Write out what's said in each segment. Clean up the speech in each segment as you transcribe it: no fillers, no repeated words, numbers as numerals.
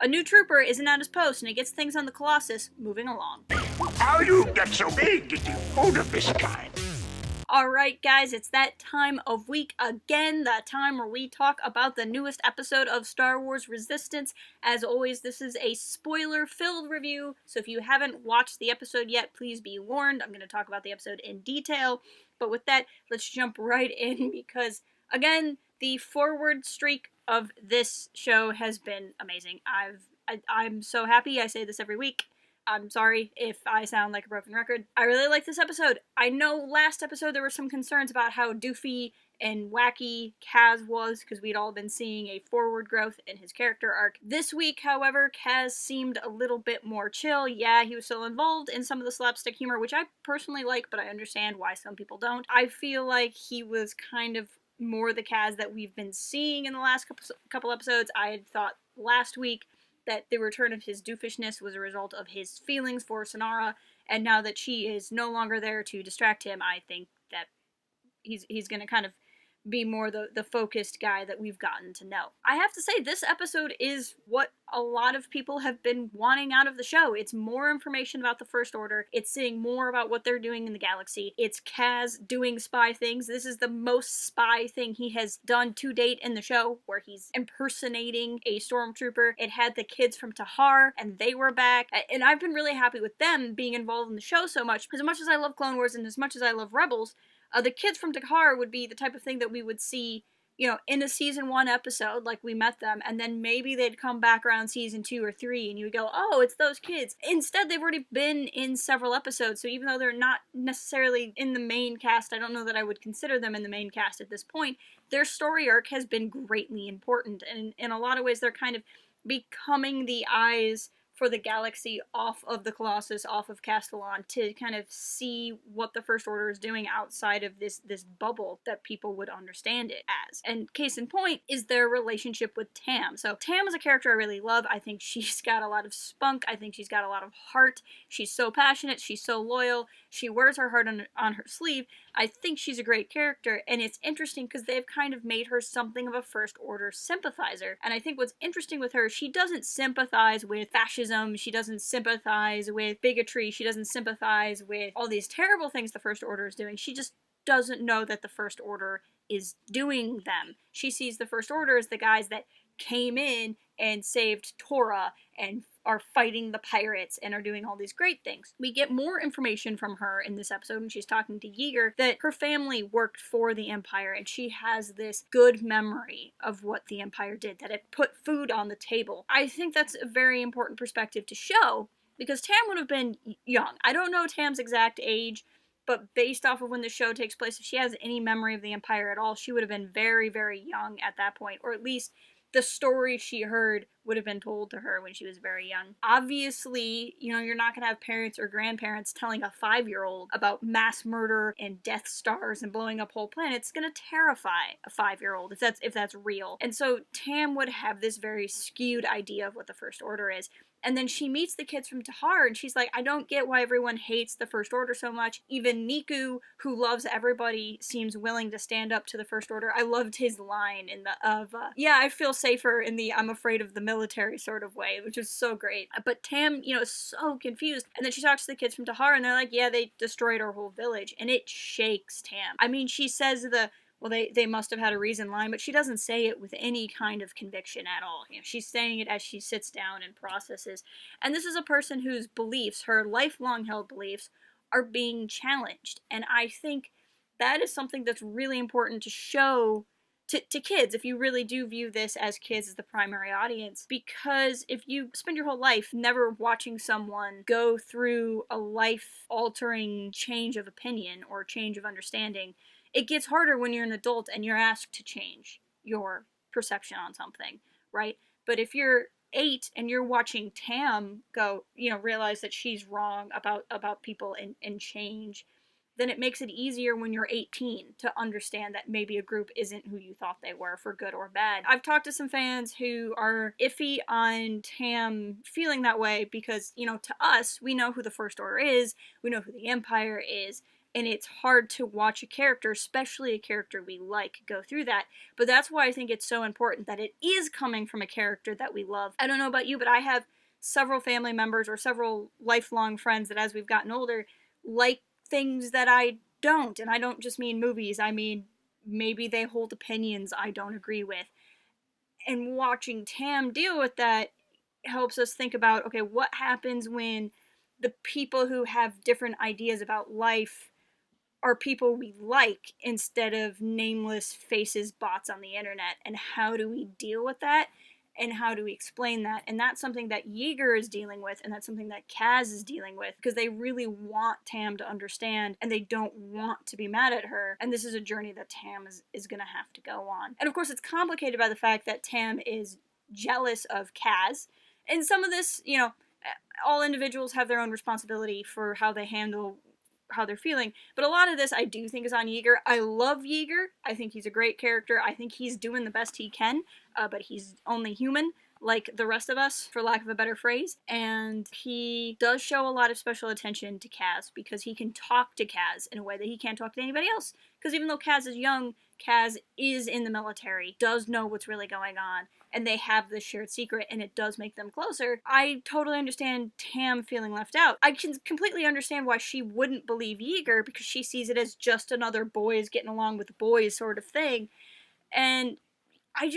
A new trooper isn't at his post and he gets things on the Colossus moving along. How you get so big getting hold of this kind? Alright guys, it's that time of week again, that time where we talk about the newest episode of Star Wars Resistance. As always, this is a spoiler-filled review, so if you haven't watched the episode yet, please be warned. I'm going to talk about the episode in detail, but with that, let's jump right in because, again, the forward streak of this show has been amazing. I'm so happy. I say this every week. I'm sorry if I sound like a broken record. I really like this episode. I know last episode there were some concerns about how doofy and wacky Kaz was because we'd all been seeing a forward growth in his character arc. This week, however, Kaz seemed a little bit more chill. Yeah, he was still involved in some of the slapstick humor, which I personally like, but I understand why some people don't. I feel like he was kind of more the Kaz that we've been seeing in the last couple episodes. I had thought last week that the return of his doofishness was a result of his feelings for Sonara, and now that she is no longer there to distract him, I think that he's going to kind of be more the focused guy that we've gotten to know. I have to say, this episode is what a lot of people have been wanting out of the show. It's more information about the First Order. It's seeing more about what they're doing in the galaxy. It's Kaz doing spy things. This is the most spy thing he has done to date in the show, where he's impersonating a stormtrooper. It had the kids from Tahar, and they were back. And I've been really happy with them being involved in the show so much. As much as I love Clone Wars and as much as I love Rebels, the kids from Tahar would be the type of thing that we would see, you know, in a season 1 episode, like we met them, and then maybe they'd come back around season 2 or 3, and you would go, oh, it's those kids. Instead, they've already been in several episodes, so even though they're not necessarily in the main cast, I don't know that I would consider them in the main cast at this point, their story arc has been greatly important, and in a lot of ways, they're kind of becoming the eyes for the galaxy off of the Colossus, off of Castellan, to kind of see what the First Order is doing outside of this bubble that people would understand it as. And case in point is their relationship with Tam. So Tam is a character I really love. I think she's got a lot of spunk. I think she's got a lot of heart. She's so passionate. She's so loyal. She wears her heart on her sleeve. I think she's a great character, and it's interesting because they've kind of made her something of a First Order sympathizer. And I think what's interesting with her, she doesn't sympathize with fascism, she doesn't sympathize with bigotry, she doesn't sympathize with all these terrible things the First Order is doing. She just doesn't know that the First Order is doing them. She sees the First Order as the guys that came in and saved Torah and are fighting the pirates and are doing all these great things. We get more information from her in this episode when she's talking to Yeager that her family worked for the Empire and she has this good memory of what the Empire did, that it put food on the table. I think that's a very important perspective to show because Tam would have been young. I don't know Tam's exact age, but based off of when the show takes place, if she has any memory of the Empire at all, she would have been very, very young at that point, or at least the story she heard would have been told to her when she was very young. Obviously, you know, you're not going to have parents or grandparents telling a 5-year-old about mass murder and Death Stars and blowing up whole planets. It's going to terrify a 5-year-old if that's real. And so Tam would have this very skewed idea of what the First Order is. And then she meets the kids from Tahar, and she's like, I don't get why everyone hates the First Order so much. Even Niku, who loves everybody, seems willing to stand up to the First Order. I loved his line yeah, I feel safer in the I'm afraid of the military sort of way, which is so great. But Tam, you know, is so confused. And then she talks to the kids from Tahar, and they're like, yeah, they destroyed our whole village. And it shakes Tam. I mean, she says well, they must have had a reason line, but she doesn't say it with any kind of conviction at all. You know, she's saying it as she sits down and processes. And this is a person whose beliefs, her lifelong held beliefs, are being challenged. And I think that is something that's really important to show to kids, if you really do view this as kids as the primary audience, because if you spend your whole life never watching someone go through a life-altering change of opinion or change of understanding, it gets harder when you're an adult and you're asked to change your perception on something, right? But if you're 8 and you're watching Tam go, you know, realize that she's wrong about people and change, then it makes it easier when you're 18 to understand that maybe a group isn't who you thought they were, for good or bad. I've talked to some fans who are iffy on Tam feeling that way because, you know, to us, we know who the First Order is, we know who the Empire is, and it's hard to watch a character, especially a character we like, go through that. But that's why I think it's so important that it is coming from a character that we love. I don't know about you, but I have several family members or several lifelong friends that as we've gotten older like things that I don't. And I don't just mean movies, I mean maybe they hold opinions I don't agree with. And watching Tam deal with that helps us think about, okay, what happens when the people who have different ideas about life are people we like instead of nameless faces, bots on the internet, and how do we deal with that, and how do we explain that? And that's something that Yeager is dealing with, and that's something that Kaz is dealing with, because they really want Tam to understand, and they don't want to be mad at her, and this is a journey that Tam is gonna have to go on. And of course it's complicated by the fact that Tam is jealous of Kaz, and some of this, you know, all individuals have their own responsibility for how they handle how they're feeling, but a lot of this I do think is on Yeager. I love Yeager. I think he's a great character. I think he's doing the best he can, but he's only human, like the rest of us, for lack of a better phrase. And he does show a lot of special attention to Kaz because he can talk to Kaz in a way that he can't talk to anybody else. Because even though Kaz is young, Kaz is in the military, does know what's really going on, and they have this shared secret, and it does make them closer. I totally understand Tam feeling left out. I can completely understand why she wouldn't believe Yeager, because she sees it as just another boys getting along with boys sort of thing. And I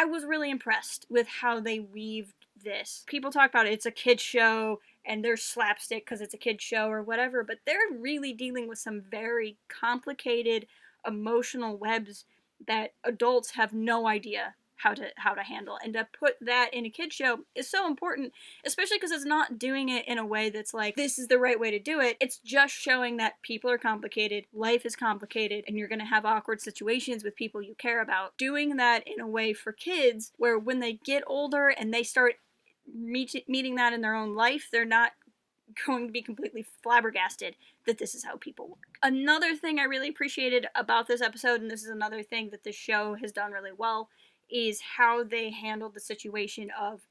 was really impressed with how they weaved this. People talk about it's a kid's show and there's slapstick because it's a kid's show or whatever, but they're really dealing with some very complicated emotional webs that adults have no idea how to handle, and to put that in a kid's show is so important, especially because it's not doing it in a way that's like, this is the right way to do it. It's just showing that people are complicated, life is complicated, and you're gonna have awkward situations with people you care about. Doing that in a way for kids where when they get older and they start meeting that in their own life, they're not going to be completely flabbergasted that this is how people work. Another thing I really appreciated about this episode, and this is another thing that this show has done really well, is how they handled the situation of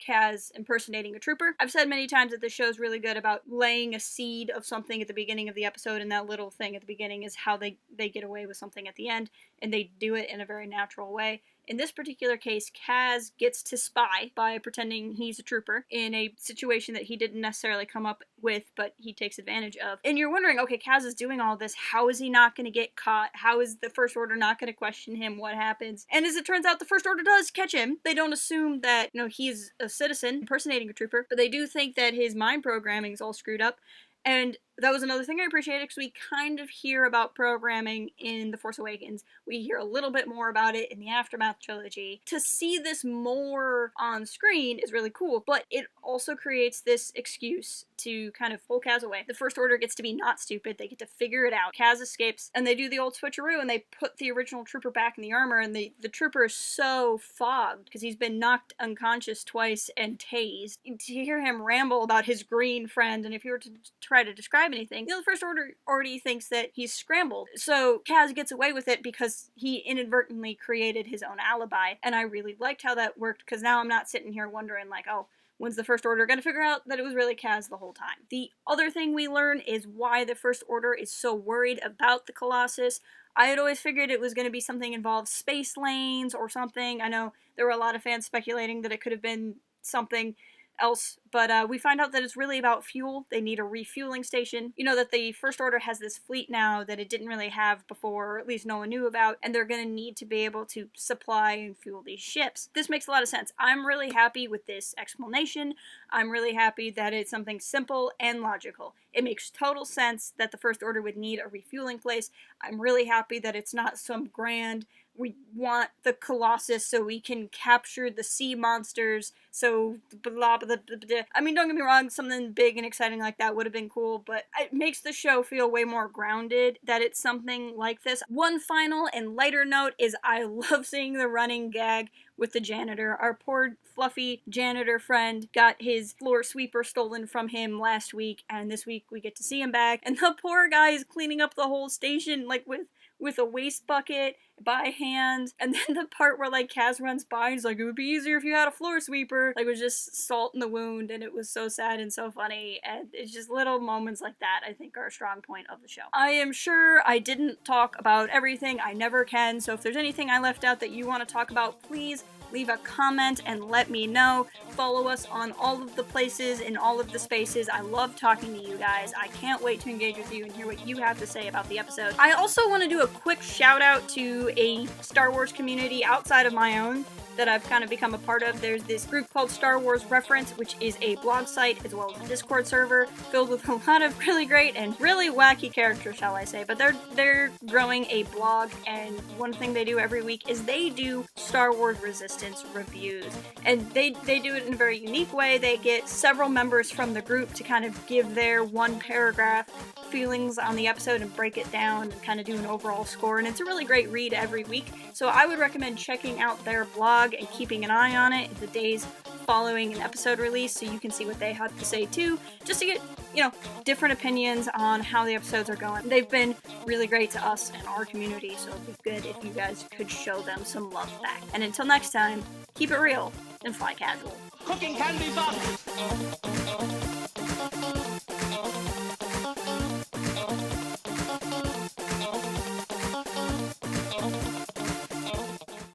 Kaz impersonating a trooper. I've said many times that this show's really good about laying a seed of something at the beginning of the episode, and that little thing at the beginning is how they get away with something at the end, and they do it in a very natural way. In this particular case, Kaz gets to spy by pretending he's a trooper in a situation that he didn't necessarily come up with, but he takes advantage of. And you're wondering, okay, Kaz is doing all this, how is he not going to get caught? How is the First Order not going to question him? What happens? And as it turns out, the First Order does catch him. They don't assume that, you know, he's a citizen impersonating a trooper, but they do think that his mind programming is all screwed up. And that was another thing I appreciated, because we kind of hear about programming in The Force Awakens. We hear a little bit more about it in the Aftermath trilogy. To see this more on screen is really cool, but it also creates this excuse to kind of pull Kaz away. The First Order gets to be not stupid. They get to figure it out. Kaz escapes, and they do the old switcheroo, and they put the original trooper back in the armor, and the trooper is so fogged, because he's been knocked unconscious twice and tased. To hear him ramble about his green friend, and if you were to try to describe anything, you know, the First Order already thinks that he's scrambled. So Kaz gets away with it because he inadvertently created his own alibi, and I really liked how that worked, because now I'm not sitting here wondering like, oh, when's the First Order gonna figure out that it was really Kaz the whole time? The other thing we learn is why the First Order is so worried about the Colossus. I had always figured it was going to be something involved space lanes or something. I know there were a lot of fans speculating that it could have been something else, but we find out that it's really about fuel. They need a refueling station. You know that the First Order has this fleet now that it didn't really have before, or at least no one knew about, and they're going to need to be able to supply and fuel these ships. This makes a lot of sense. I'm really happy with this explanation. I'm really happy that it's something simple and logical. It makes total sense that the First Order would need a refueling place. I'm really happy that it's not some grand, we want the Colossus so we can capture the sea monsters, so blah, blah, blah, blah. I mean, don't get me wrong, something big and exciting like that would have been cool, but it makes the show feel way more grounded that it's something like this. One final and lighter note is I love seeing the running gag with the janitor. Our poor fluffy janitor friend got his floor sweeper stolen from him last week, and this week we get to see him back, and the poor guy is cleaning up the whole station, like, with with a waste bucket by hand, and then the part where like Kaz runs by and he's like, it would be easier if you had a floor sweeper, like, it was just salt in the wound, and it was so sad and so funny, and it's just little moments like that I think are a strong point of the show. I am sure I didn't talk about everything, I never can, so if there's anything I left out that you want to talk about, please leave a comment and let me know. Follow us on all of the places, in all of the spaces. I love talking to you guys. I can't wait to engage with you and hear what you have to say about the episode. I also want to do a quick shout out to a Star Wars community outside of my own that I've kind of become a part of. There's this group called Star Wars Reference, which is a blog site as well as a Discord server filled with a lot of really great and really wacky characters, shall I say. But they're growing a blog, and one thing they do every week is they do Star Wars Resistance reviews. And they do it in a very unique way. They get several members from the group to kind of give their one paragraph feelings on the episode and break it down and kind of do an overall score, and it's a really great read every week. So I would recommend checking out their blog and keeping an eye on it the days following an episode release so you can see what they have to say too, just to get, different opinions on how the episodes are going. They've been really great to us and our community, so it'd be good if you guys could show them some love back. And until next time, keep it real and fly casual. Cooking can be fun.